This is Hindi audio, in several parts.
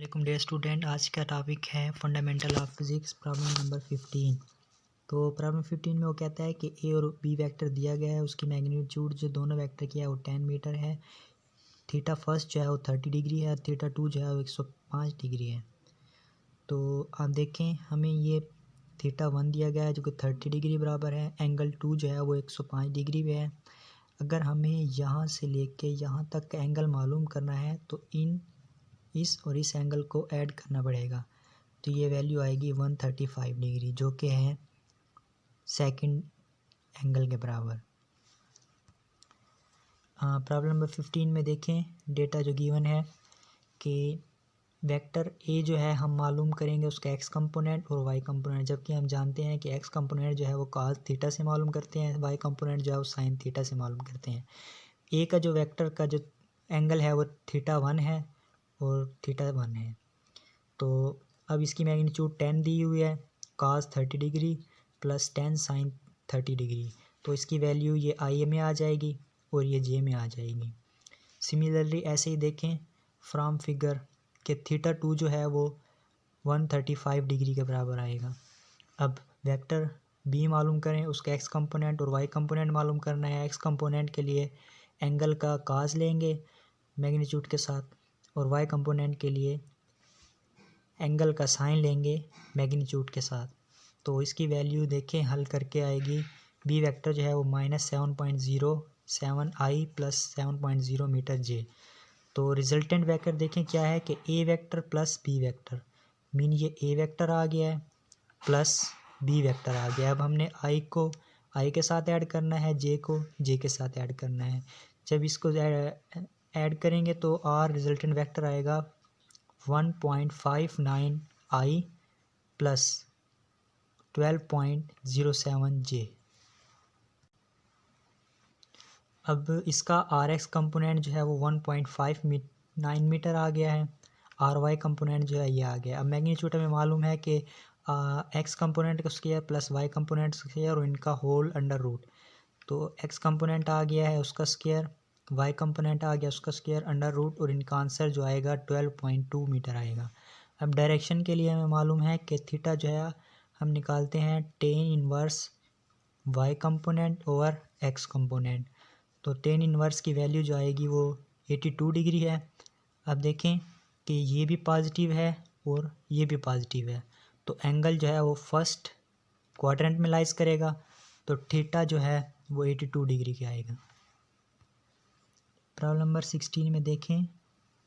वालेकुम डियर स्टूडेंट। आज का टॉपिक है fundamental of physics problem number 15। तो प्रॉब्लम 15 में वो कहता है कि ए और बी वेक्टर दिया गया है, उसकी मैग्नीट्यूड जो दोनों वेक्टर की है वो 10 मीटर है। थीटा फर्स्ट जो है वो 30 डिग्री है, थीटा टू जो है वो 105 डिग्री है। तो आप देखें, हमें ये थीटा वन दिया गया है जो कि 30 डिग्री बराबर है, एंगल टू जो है वो 105 डिग्री में है। अगर हमें यहाँ से लेके यहाँ तक का एंगल मालूम करना है तो इस और इस एंगल को ऐड करना पड़ेगा। तो ये वैल्यू आएगी 135 डिग्री जो कि है सेकंड एंगल के बराबर। प्रॉब्लम नंबर 15 में देखें, डेटा जो गिवन है कि वेक्टर ए जो है हम मालूम करेंगे उसका एक्स कंपोनेंट और वाई कंपोनेंट, जबकि हम जानते हैं कि एक्स कंपोनेंट जो है वो cos थीटा से मालूम करते हैं, वाई कंपोनेंट जो है वो sin थीटा से मालूम करते हैं। ए का जो वेक्टर का जो एंगल है वो थीटा वन है और थीटा वन है। तो अब इसकी मैग्नीट्यूड 10 दी हुई है, cos 30 degree plus 10 sin 30 degree. तो इसकी वैल्यू ये आई में आ जाएगी और ये जे में आ जाएगी। सिमिलरली ऐसे ही देखें फ्रॉम फिगर कि थीटा टू जो है वो 135 डिग्री के बराबर आएगा। अब वेक्टर बी मालूम करें, उसका एक्स कंपोनेंट और वाई कंपोनेंट मालूम करना है। एक्स कंपोनेंट के लिए एंगल का cos लेंगे मैग्नीट्यूड के साथ, और वाई कंपोनेंट के लिए एंगल का साइन लेंगे मैग्नीट्यूड के साथ। तो इसकी वैल्यू देखें हल करके आएगी, बी वेक्टर जो है वो -7.07 आई प्लस 7.0 मीटर जे। तो रिजल्टेंट वेक्टर देखें क्या है कि A vector plus B vector, mean ये ए वेक्टर आ गया है प्लस बी वेक्टर आ गया। अब हमने आई को आई के साथ ऐड करना है, जे को जे के साथ ऐड करना है। जब इसको ऐड करेंगे तो आर रिजल्टेंट वेक्टर आएगा 1.59 आई प्लस 12.07 जे। अब इसका आर एक्स कंपोनेंट जो है वो 1.59 मीटर आ गया है, आर वाई कंपोनेंट जो है ये आ गया। अब मैग्नीट्यूड हमें मालूम है कि एक्स कंपोनेंट का स्क्वायर प्लस वाई कंपोनेंट का स्क्वायर और इनका होल अंडर रूट। तो एक्स कंपोनेंट आ गया है उसका स्क्वायर, वाई कंपोनेंट आ गया उसका स्क्वायर अंडर रूट, और इनका आंसर जो आएगा 12.2 मीटर आएगा। अब डायरेक्शन के लिए हमें मालूम है कि थीटा जो है हम निकालते हैं tan inverse y component over x component. तो टेन इनवर्स की वैल्यू जो आएगी वो 82 डिग्री है। अब देखें कि ये भी पॉजिटिव है और ये भी पॉजिटिव है, तो एंगल जो है वो फर्स्ट क्वाड्रेंट में लाइज करेगा, तो थीटा जो है वो 82 डिग्री के आएगा। प्रॉब्लम नंबर 16 में देखें,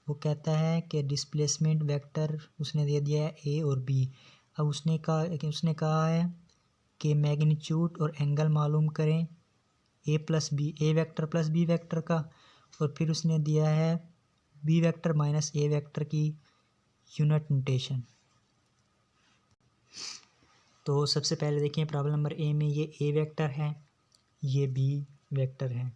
वो कहता है कि डिस्प्लेसमेंट वेक्टर उसने दे दिया है ए और बी। अब उसने कहा है कि मैग्नीट्यूड और एंगल मालूम करें ए प्लस बी, ए वेक्टर प्लस बी वेक्टर का, और फिर उसने दिया है बी वेक्टर माइनस ए वेक्टर की यूनिट नोटेशन। तो सबसे पहले देखें प्रॉब्लम नंबर ए में ये ए वेक्टर है, ये बी वेक्टर है।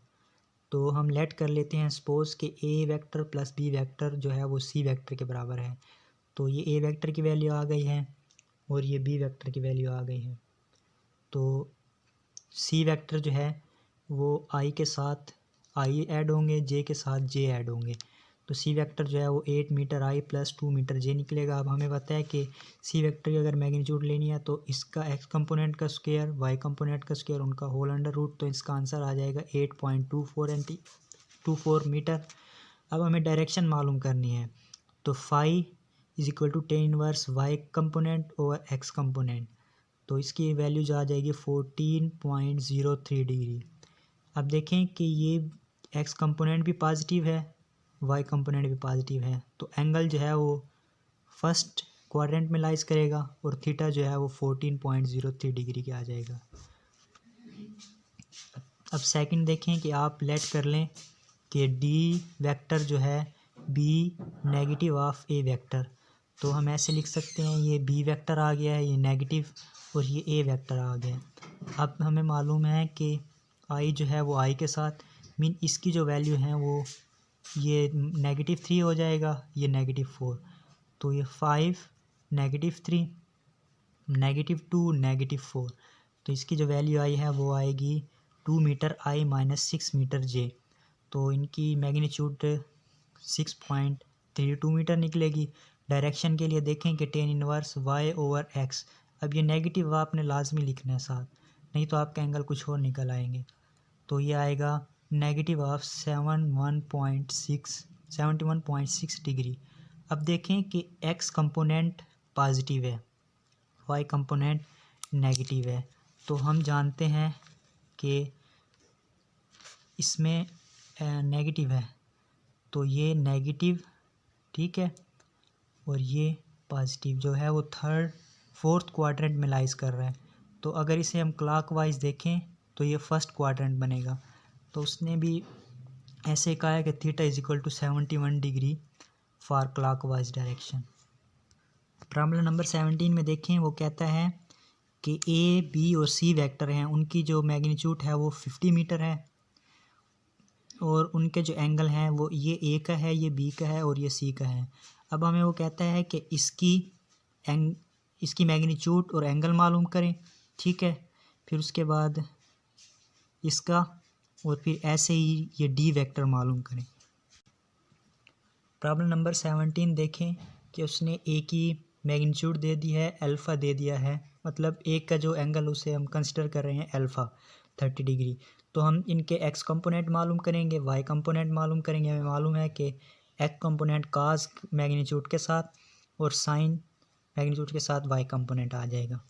तो हम लेट कर लेते हैं सपोज कि A vector plus B vector जो है वो सी वेक्टर के बराबर है। तो ये ए वेक्टर की वैल्यू आ गई है और ये बी वेक्टर की वैल्यू आ गई है। तो सी वेक्टर जो है वो आई के साथ आई ऐड होंगे, जे के साथ जे ऐड होंगे। तो सी वेक्टर जो है वो 8 मीटर आई प्लस 2 मीटर जे निकलेगा। अब हमें पता है कि सी वेक्टर की अगर मैग्नीट्यूड लेनी है तो इसका एक्स कंपोनेंट का स्क्वायर, वाई कंपोनेंट का स्क्वायर, उनका होल अंडर रूट, तो इसका आंसर आ जाएगा 8.24 मीटर। अब हमें डायरेक्शन मालूम करनी है, तो phi is equal to tan inverse y component over x component. तो इसकी वैल्यू जो आ जाएगी 14.03 डिग्री। अब देखें कि ये एक्स कंपोनेंट भी पॉजिटिव है, वाई कंपोनेंट भी पॉजिटिव है, तो एंगल जो है वो फर्स्ट क्वाड्रेंट में लाइज करेगा और थीटा जो है वो 14.03 डिग्री के आ जाएगा। अब सेकंड देखें कि आप लेट कर लें कि डी वेक्टर जो है B negative of A vector. तो हम ऐसे लिख सकते हैं, ये बी वेक्टर आ गया है, ये नेगेटिव, और ये ए वेक्टर आ गया। अब हमें मालूम है कि आई जो है वो आई के साथ, मीन इसकी जो वैल्यू है वो ये -3 हो जाएगा, ये -4, तो ये 5 -3 -2 -4। तो इसकी जो वैल्यू आई है वो आएगी 2 मीटर आई माइनस 6 मीटर जे। तो इनकी मैग्नीट्यूड 6.32 मीटर निकलेगी। डायरेक्शन के लिए देखें कि tan inverse y over x. अब ये नेगेटिव आपने लाजमी लिखना है साथ, नहीं तो आपका एंगल कुछ और निकल आएंगे। तो ये आएगा नेगेटिव ऑफ 71.6 डिग्री। अब देखें कि एक्स कंपोनेंट पॉजिटिव है, वाई कंपोनेंट नेगेटिव है। तो हम जानते हैं कि इसमें नेगेटिव है, तो ये नेगेटिव, ठीक है, और ये पॉजिटिव जो है वो फोर्थ क्वाड्रेंट में लाइज कर रहा है। तो अगर इसे हम क्लॉकवाइज देखें तो ये फर्स्ट क्वाड्रेंट बनेगा। तो उसने भी ऐसे कहा है कि theta is equal to 71 degree for clockwise direction. Problem number 17 में देखें, वो कहता है कि ए बी और सी वेक्टर हैं, उनकी जो मैग्नीट्यूड है वो 50 मीटर है और उनके जो एंगल हैं वो ये ए का है, ये बी का है और ये सी का है। अब हमें वो कहता है कि इसकी मैग्नीट्यूड और एंगल मालूम करें, ठीक है, फिर उसके बाद इसका, और फिर ऐसे ही ये डी वेक्टर मालूम करें। प्रॉब्लम नंबर 17 देखें कि उसने ए की मैग्नीट्यूड दे दी है, अल्फ़ा दे दिया है, मतलब ए का जो एंगल उसे हम कंसिडर कर रहे हैं अल्फ़ा 30 डिग्री। तो हम इनके एक्स कंपोनेंट मालूम करेंगे, वाई कंपोनेंट मालूम करेंगे। हमें मालूम है कि एक्स कंपोनेंट काज मैग्नीट्यूड के साथ और साइन मैग्नीट्यूड के साथ वाई कंपोनेंट आ जाएगा।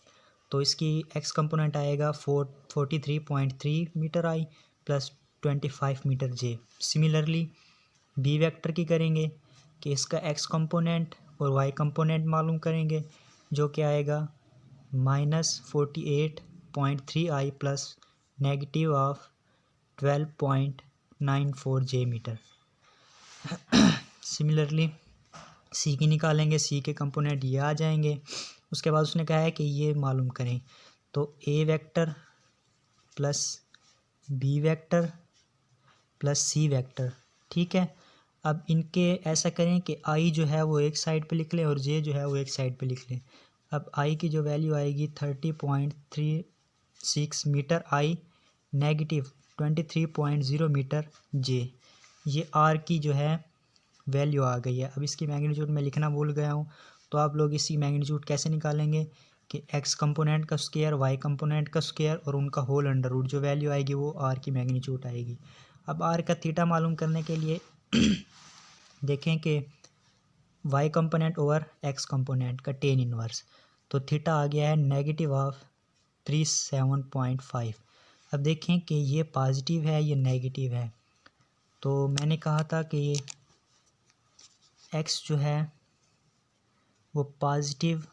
तो इसकी एक्स कंपोनेंट आएगा 43.3 meter I plus 25 meter J. Similarly B vector की करेंगे कि इसका एक्स कंपोनेंट और वाई कंपोनेंट मालूम करेंगे, जो कि आएगा -48.3 I plus negative of 12.94 J meter. Similarly C की निकालेंगे, सी के कंपोनेंट ये आ जाएंगे। उसके बाद उसने कहा है कि ये मालूम करें, तो A vector plus B vector plus C vector, ठीक है। अब इनके ऐसा करें कि आई जो है वो एक साइड पे लिख लें और जे जो है वो एक साइड पे लिख लें। अब आई की जो वैल्यू आएगी 30.36 मीटर आई, नेगेटिव 23.0 मीटर जे। ये आर की जो है वैल्यू आ गई है। अब इसकी मैग्नीट्यूड मैं लिखना भूल गया हूँ, तो आप लोग इसकी मैग्नीट्यूड कैसे निकालेंगे कि एक्स कंपोनेंट का स्क्वायर, वाई कंपोनेंट का स्क्वायर और उनका होल अंडर रूट, जो वैल्यू आएगी वो आर की मैग्नीट्यूड आएगी। अब आर का थीटा मालूम करने के लिए देखें कि y component over x component का टेन इनवर्स, तो थीटा आ गया है नेगेटिव ऑफ 37.5। अब देखें कि ये पॉजिटिव है, ये नेगेटिव है। तो मैंने कहा था कि ये एक्स जो है वो पॉजिटिव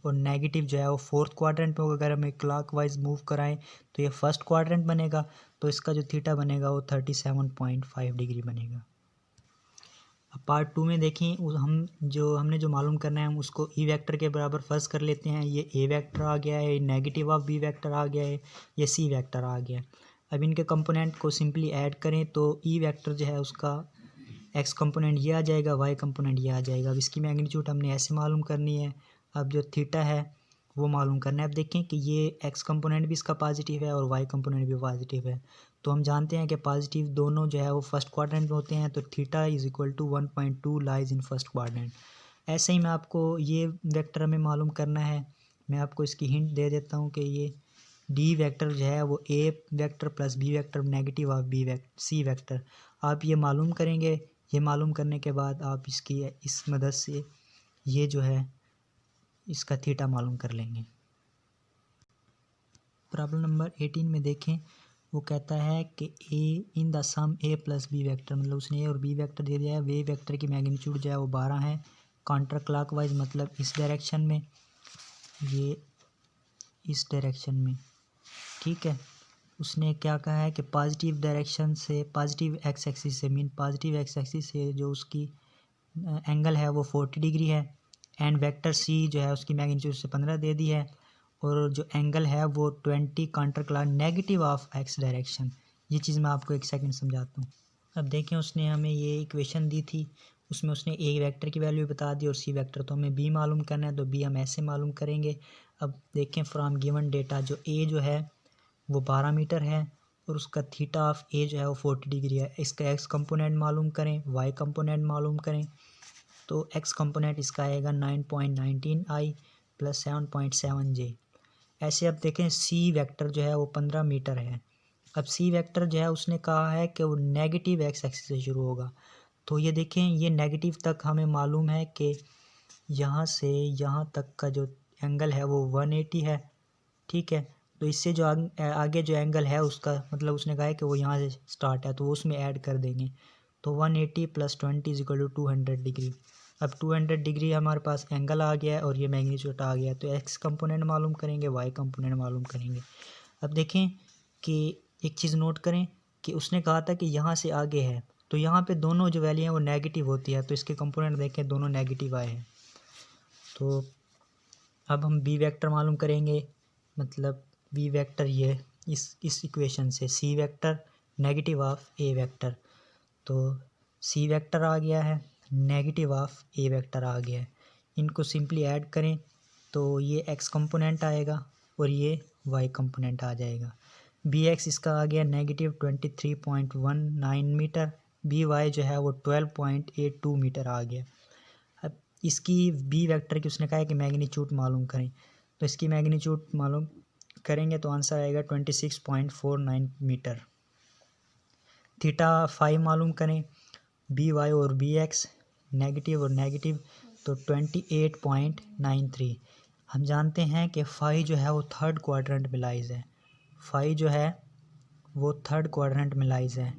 और नेगेटिव जो है वो फोर्थ क्वाड्रेंट में होगा। अगर हमें क्लॉकवाइज मूव कराएं तो ये फर्स्ट क्वाड्रेंट बनेगा, तो इसका जो थीटा बनेगा वो 37.5 डिग्री बनेगा। अब पार्ट 2 में देखें, हमने जो मालूम करना है हम उसको ई वेक्टर के बराबर फर्ज कर लेते हैं। ये ए वेक्टर आ गया है, नेगेटिव ऑफ बी वेक्टर आ गया है, ये सी वेक्टर आ गया है। अब इनके कंपोनेंट को सिंपली ऐड करें तो ई वेक्टर जो है उसका एक्स कंपोनेंट ये आ जाएगा, वाई कंपोनेंट ये आ जाएगा। अब इसकी मैग्नीट्यूड हमने ऐसे मालूम करनी है। अब जो थीटा है वो मालूम करना है। अब देखें कि ये एक्स कंपोनेंट भी इसका पॉजिटिव है और वाई कंपोनेंट भी पॉजिटिव है। तो हम जानते हैं कि पॉजिटिव दोनों जो है वो फर्स्ट क्वाड्रेंट में होते हैं, तो theta is equal to 1.2 lies in first quadrant. ऐसे ही मैं आपको ये वेक्टर हमें मालूम करना है। मैं आपको इसकी हिंट दे देता हूँ कि ये डी वेक्टर जो है वो A vector plus B vector negative of C vector. आप ये मालूम करेंगे। ये मालूम करने के बाद आप इसकी इस मदद से ये जो है इसका थीटा मालूम कर लेंगे। प्रॉब्लम नंबर 18 में देखें, वो कहता है कि A in the sum A plus B vector, मतलब उसने ए और बी वेक्टर दे दिया है। वे वेक्टर की मैग्नीट्यूड जो है वो 12 है, काउंटर क्लॉकवाइज मतलब इस डायरेक्शन में, ये इस डायरेक्शन में, ठीक है। उसने क्या कहा है कि पॉजिटिव डायरेक्शन से, पॉजिटिव एक्स एक्सिस से, मीन पॉजिटिव एक्स एक्सिस से जो उसकी एंगल है वो 40 डिग्री है। एंड वेक्टर सी जो है उसकी मैग्नीट्यूड से 15 दे दी है और जो एंगल है वो 20 counter clock negative of x direction. ये चीज़ मैं आपको एक सेकंड समझाता हूँ। अब देखें, उसने हमें ये इक्वेशन दी थी, उसमें उसने ए वेक्टर की वैल्यू बता दी और सी वेक्टर, तो हमें बी मालूम करना है, तो बी हम ऐसे मालूम करेंगे। अब देखें फ्रॉम गिवन डेटा, जो ए जो है वो 12 मीटर है और उसका थीटा ऑफ ए जो है वो 40 डिग्री है। इसका एक्स कंपोनेंट मालूम करें, वाई कंपोनेंट मालूम करें। तो एक्स कंपोनेंट इसका आएगा 9.19 प्लस 7.7 ऐसे। अब देखें सी वेक्टर जो है वो 15 मीटर है। अब सी वेक्टर जो है उसने कहा है कि वो नेगेटिव एक्स एक्सिस से शुरू होगा। तो ये देखें ये नेगेटिव तक हमें मालूम है कि यहाँ से यहाँ तक का जो एंगल है वो 180 है, ठीक है। तो इससे जो आगे जो एंगल है उसका मतलब उसने कहा है कि वो यहाँ से स्टार्ट है, तो वो उसमें ऐड कर देंगे। तो 180 + 20 = 200 डिग्री। अब 200 डिग्री हमारे पास एंगल आ गया है और ये मैग्नीट्यूड आ गया है। तो एक्स कंपोनेंट मालूम करेंगे, वाई कंपोनेंट मालूम करेंगे। अब देखें कि एक चीज़ नोट करें कि उसने कहा था कि यहाँ से आगे है, तो यहाँ पे दोनों जो वैल्यू हैं वो नेगेटिव होती है, तो इसके कंपोनेंट देखें दोनों नेगेटिव आए हैं। तो अब हम बी वेक्टर मालूम करेंगे, मतलब बी वेक्टर ये इस इक्वेशन से C vector negative of A vector. तो सी वेक्टर आ गया है, नेगेटिव ऑफ ए वेक्टर आ गया है। इनको सिंपली ऐड करें तो ये एक्स कंपोनेंट आएगा और ये वाई कंपोनेंट आ जाएगा। बी एक्स इसका आ गया -23.19 मीटर, बी वाई जो है वो 12.82 मीटर आ गया। अब इसकी बी वेक्टर की उसने कहा है कि मैग्नीट्यूड मालूम करें, तो इसकी मैग्नीट्यूड मालूम करेंगे तो आंसर आएगा 26.49 मीटर। थीटा फाई मालूम करें, बी वाई और बी एक्स नेगेटिव और नेगेटिव, तो 28.93। हम जानते हैं कि फाई जो है वो थर्ड क्वाड्रेंट में लाइज है, फाई जो है वो थर्ड क्वाड्रेंट में लाइज है।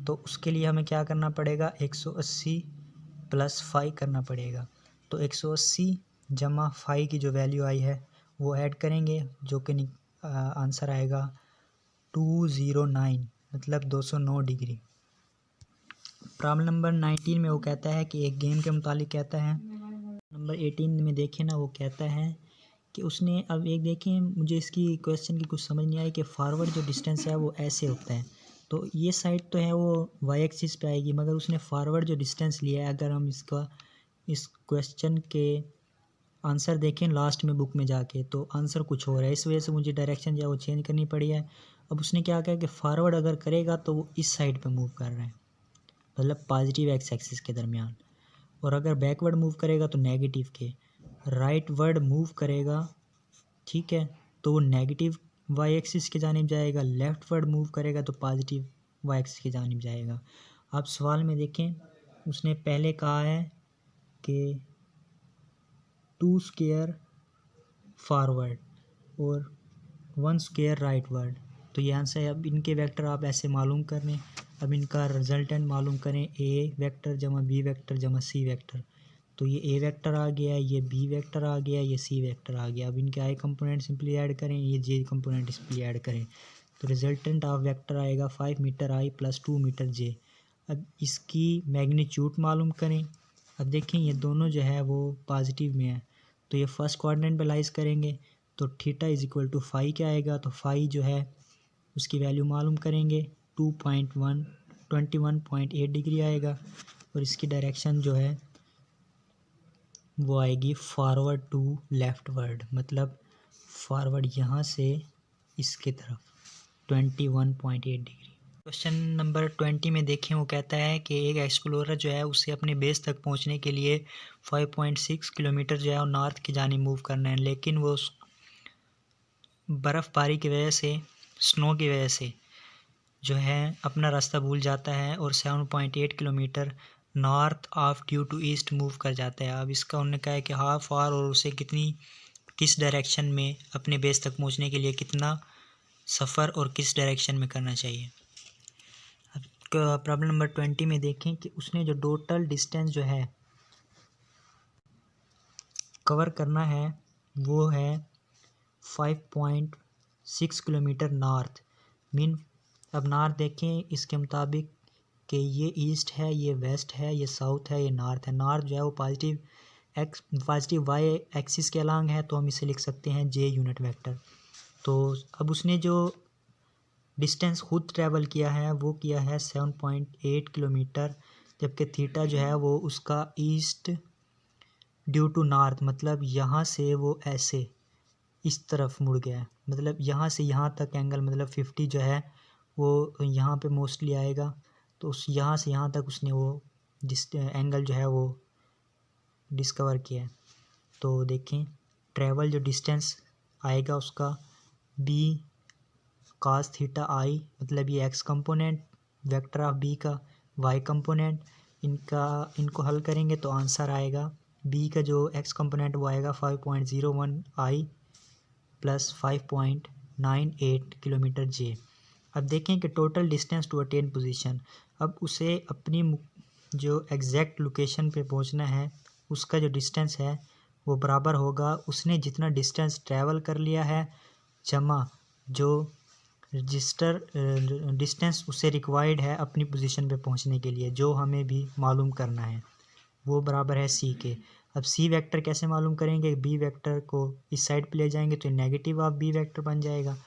तो उसके लिए हमें क्या करना पड़ेगा, 180 + फाई करना पड़ेगा। तो 180 जमा फाई की जो वैल्यू आई है वो ऐड करेंगे, जो कि आंसर आएगा 209, मतलब 209 डिग्री। प्रॉब्लम नंबर 19 में वो कहता है कि एक गेम के मुतालिक कहता है। नंबर 18 में देखें ना, वो कहता है कि उसने अब एक देखें, मुझे इसकी क्वेश्चन की कुछ समझ नहीं आई कि फॉरवर्ड जो डिस्टेंस है वो ऐसे होता है, तो ये साइड तो है वो वाई एक्सिस पे आएगी, मगर उसने फॉरवर्ड जो डिस्टेंस लिया है, अगर हम इस क्वेश्चन के आंसर देखें लास्ट में बुक में जाके, तो आंसर कुछ और है। इस वजह से मुझे डायरेक्शन जो है वो चेंज करनी पड़ी है। अब उसने क्या कहा कि फॉरवर्ड अगर करेगा तो वो इस साइड पर मूव कर रहा है, मतलब पॉजिटिव एक्स एक्सिस के दरमियान, और अगर बैकवर्ड मूव करेगा तो नेगेटिव के। राइट वर्ड मूव करेगा, ठीक है, तो वो नेगेटिव वाई एक्सिस की जानिब जाएगा। लेफ़्ट वर्ड मूव करेगा तो पॉजिटिव वाई एक्सिस की जानिब जाएगा। आप सवाल में देखें, उसने पहले कहा है कि 2 स्क्वायर फॉरवर्ड और 1 स्क्वायर राइट वर्ड, तो ये आंसर है। अब इनके वेक्टर आप ऐसे मालूम कर लें। अब इनका रिजल्टेंट मालूम करें, ए वेक्टर जमा बी वेक्टर जमा सी वेक्टर। तो ये ए वेक्टर आ गया, ये बी वेक्टर आ गया, ये सी वेक्टर आ गया। अब इनके आई कंपोनेंट सिंपली ऐड करें, ये जे कंपोनेंट सिंपली ऐड करें, तो रिजल्टेंट ऑफ वेक्टर आएगा 5 मीटर आई + 2 मीटर जे। अब इसकी मैग्नीट्यूड मालूम करें। अब देखें ये दोनों जो है वो पॉजिटिव में है, तो ये फर्स्ट क्वाड्रेंट पे लाइज करेंगे, तो थीटा = फाई क्या आएगा, तो फाई जो है उसकी वैल्यू मालूम करेंगे 21.8 डिग्री आएगा, और इसकी डायरेक्शन जो है वो आएगी फॉरवर्ड टू लेफ्टवर्ड, मतलब फॉरवर्ड यहाँ से इसके तरफ 21.8 डिग्री। क्वेश्चन नंबर 20 में देखें, वो कहता है कि एक एक्सप्लोरर जो है उसे अपने बेस तक पहुंचने के लिए 5.6 किलोमीटर जो है वो नॉर्थ की जानिब मूव करना है, लेकिन वो बर्फ़बारी की वजह से, स्नो की वजह से जो है अपना रास्ता भूल जाता है और 7.8 kilometre north of due to east move कर जाता है। अब इसका उन्होंने कहा है कि हाउ फार, और उसे किस डायरेक्शन में अपने बेस तक पहुंचने के लिए कितना सफ़र और किस डायरेक्शन में करना चाहिए। अब प्रॉब्लम नंबर 20 में देखें कि उसने जो टोटल डिस्टेंस जो है कवर करना है वो है 5.6 किलोमीटर नॉर्थ मीन। अब नॉर्थ देखें, इसके मुताबिक कि ये ईस्ट है, ये वेस्ट है, ये साउथ है, ये नॉर्थ है। नॉर्थ जो है वो पॉजिटिव वाई एक्सिस के अलॉन्ग है, तो हम इसे लिख सकते हैं जे यूनिट वेक्टर। तो अब उसने जो डिस्टेंस खुद ट्रैवल किया है वो किया है 7.8 किलोमीटर, जबकि थीटा जो है वो उसका ईस्ट ड्यू टू नॉर्थ, मतलब यहाँ से वो ऐसे इस तरफ मुड़ गया है, मतलब यहाँ से यहाँ तक एंगल, मतलब 50 जो है वो यहाँ पे मोस्टली आएगा। तो उस यहाँ से यहाँ तक उसने वो एंगल जो है वो डिस्कवर किया है। तो देखें ट्रैवल जो डिस्टेंस आएगा उसका बी cos थीटा आई, मतलब ये x component, vector of B का वाई कंपोनेंट, इनको हल करेंगे तो आंसर आएगा बी का जो एक्स कंपोनेंट वो आएगा 5.01 आई प्लस 5.98 किलोमीटर जे। अब देखें कि total distance to attain position, अब उसे अपनी जो एग्जैक्ट लोकेशन पे पहुंचना है उसका जो डिस्टेंस है वो बराबर होगा उसने जितना डिस्टेंस ट्रैवल कर लिया है जमा जो रजिस्टर डिस्टेंस उसे रिक्वायर्ड है अपनी पोजीशन पे पहुंचने के लिए, जो हमें भी मालूम करना है, वो बराबर है सी के। अब सी वेक्टर कैसे मालूम करेंगे, बी वेक्टर को इस साइड पे ले जाएंगे तो नेगेटिव ऑफ बी वेक्टर बन जाएगा।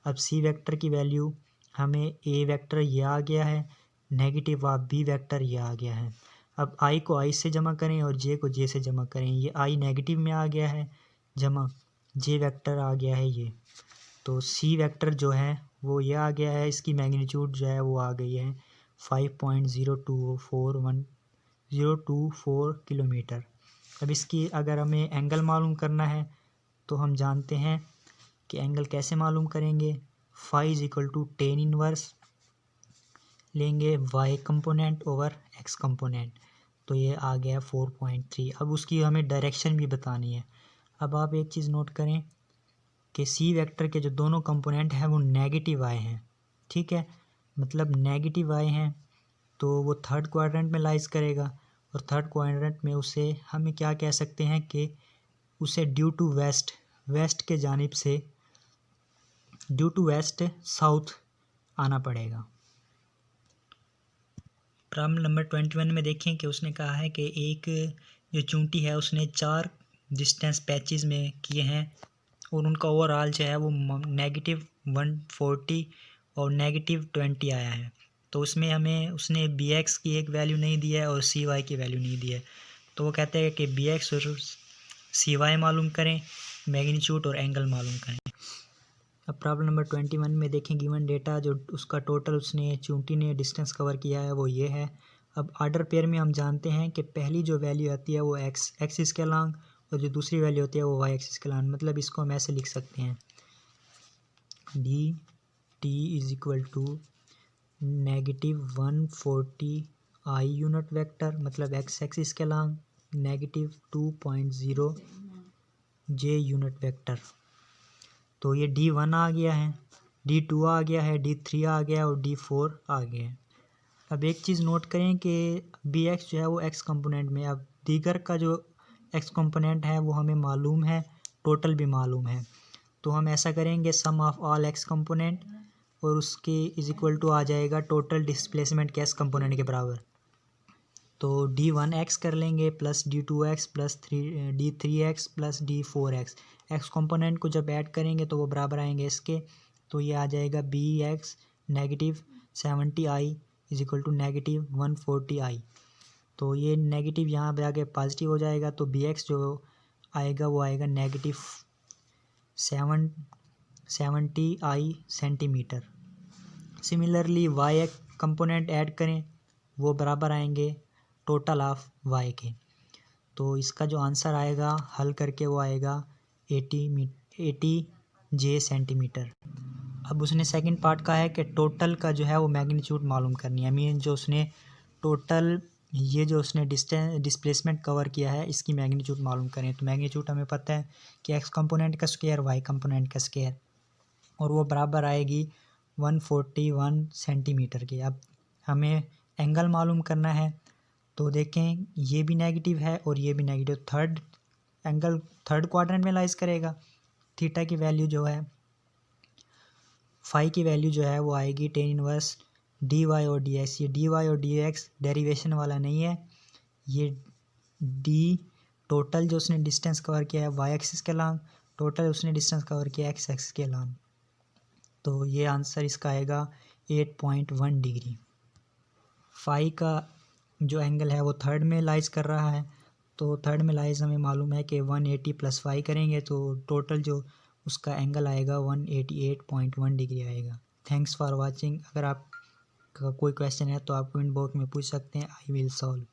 अब सी वेक्टर की वैल्यू हमें ए वेक्टर ये आ गया है, नेगेटिव ऑफ बी वेक्टर ये आ गया है। अब आई को आई से जमा करें और जे को जे से जमा करें, ये आई नेगेटिव में आ गया है जमा जे वेक्टर आ गया है ये, तो सी वेक्टर जो है वो ये आ गया है, इसकी मैग्नीट्यूड जो है वो आ गई है 5.024 किलोमीटर। अब इसकी अगर हमें एंगल मालूम करना है तो हम जानते हैं कि एंगल कैसे मालूम करेंगे, phi is equal to tan inverse लेंगे Y component over x component, तो ये आ गया 4.3। अब उसकी हमें डायरेक्शन भी बतानी है। अब आप एक चीज़ नोट करें कि सी वेक्टर के जो दोनों कंपोनेंट हैं वो नेगेटिव आए हैं, ठीक है, मतलब नेगेटिव आए हैं तो वो थर्ड क्वाड्रेंट में लाइज करेगा, और थर्ड क्वाड्रेंट में उसे हमें क्या कह सकते हैं कि उसे ड्यू टू वेस्ट के जानिब से ड्यू टू वेस्ट साउथ आना पड़ेगा। प्रॉब्लम नंबर 21 में देखें कि उसने कहा है कि एक जो चूंटी है उसने 4 डिस्टेंस पैचेस में किए हैं और उनका ओवरऑल जो है वो -140 और -20 आया है। तो उसमें हमें उसने बी एक्स की एक वैल्यू नहीं दी है और सी वाई की वैल्यू नहीं दी है, तो वो कहते हैं कि बी एक्स और सी वाई मालूम करें, मैग्नीट्यूड और एंगल मालूम करें। अब प्रॉब्लम नंबर 21 में देखें गिवन डेटा जो उसका टोटल उसने चूंटी ने डिस्टेंस कवर किया है वो ये है। अब आर्डर पेयर में हम जानते हैं कि पहली जो वैल्यू आती है वो एक्स एक्सिस के अलॉन्ग और जो दूसरी वैल्यू होती है वो वाई एक्सिस के अलॉन्ग, मतलब इसको हम ऐसे लिख सकते हैं D T is equal to -140 i unit vector, मतलब एक्स एक्सिस के अलॉन्ग, -2.0 जे यूनिट वेक्टर। तो ये D1 आ गया है, D2 आ गया है, D3 आ गया और D4 आ गया है। अब एक चीज़ नोट करें कि बी एक्स जो है वो एक्स कंपोनेंट में, अब दीगर का जो एक्स कंपोनेंट है वो हमें मालूम है, टोटल भी मालूम है, तो हम ऐसा करेंगे सम ऑफ ऑल एक्स कंपोनेंट और उसके इज इक्वल टू आ जाएगा टोटल डिस्प्लेसमेंट के एक्स कंपोनेंट के बराबर। तो D1x कर लेंगे plus D2x plus D3x plus D4x, x component को जब ऐड करेंगे तो वो बराबर आएंगे इसके, तो ये आ जाएगा BX -70i is equal to -140i। तो ये नेगेटिव यहाँ पे आके पॉजिटिव हो जाएगा, तो BX जो आएगा वो आएगा -770i centimetre. Similarly Y component add करें वो बराबर आएंगे टोटल ऑफ वाई के, तो इसका जो आंसर आएगा हल करके वो आएगा 80 जे सेंटीमीटर। अब उसने सेकंड पार्ट का है कि टोटल का जो है वो मैग्नीट्यूड मालूम करनी है, मीन जो उसने टोटल ये जो उसने डिस्प्लेसमेंट कवर किया है इसकी मैग्नीट्यूड मालूम करें। तो मैग्नीट्यूड हमें पता है कि एक्स कंपोनेंट का स्क्वायर वाई कंपोनेंट का स्क्वायर, और वो बराबर आएगी 141 सेंटीमीटर की। अब हमें एंगल मालूम करना है, तो देखें ये भी नेगेटिव है और ये भी नेगेटिव, एंगल थर्ड क्वाड्रेंट में लाइज करेगा। थीटा की वैल्यू जो है फाई की वैल्यू जो है वो आएगी टेन इनवर्स डी वाई और डी एक्स। ये डी वाई और डी एक्स डेरिवेशन वाला नहीं है, ये डी टोटल जो उसने डिस्टेंस कवर किया है वाई एक्सिस के लॉन्ग, टोटल उसने डिस्टेंस कवर किया है एक्स एक्सिस के लॉन्ग, तो ये आंसर इसका आएगा 8.1 डिग्री। फाई का जो एंगल है वो थर्ड में लाइज कर रहा है, तो थर्ड में लाइज हमें मालूम है कि 180 प्लस फाई करेंगे तो टोटल जो उसका एंगल आएगा 188.1 डिग्री आएगा। Thanks for watching. अगर आपका कोई क्वेश्चन है तो आप कमेंट बॉक्स में पूछ सकते हैं, आई विल सॉल्व।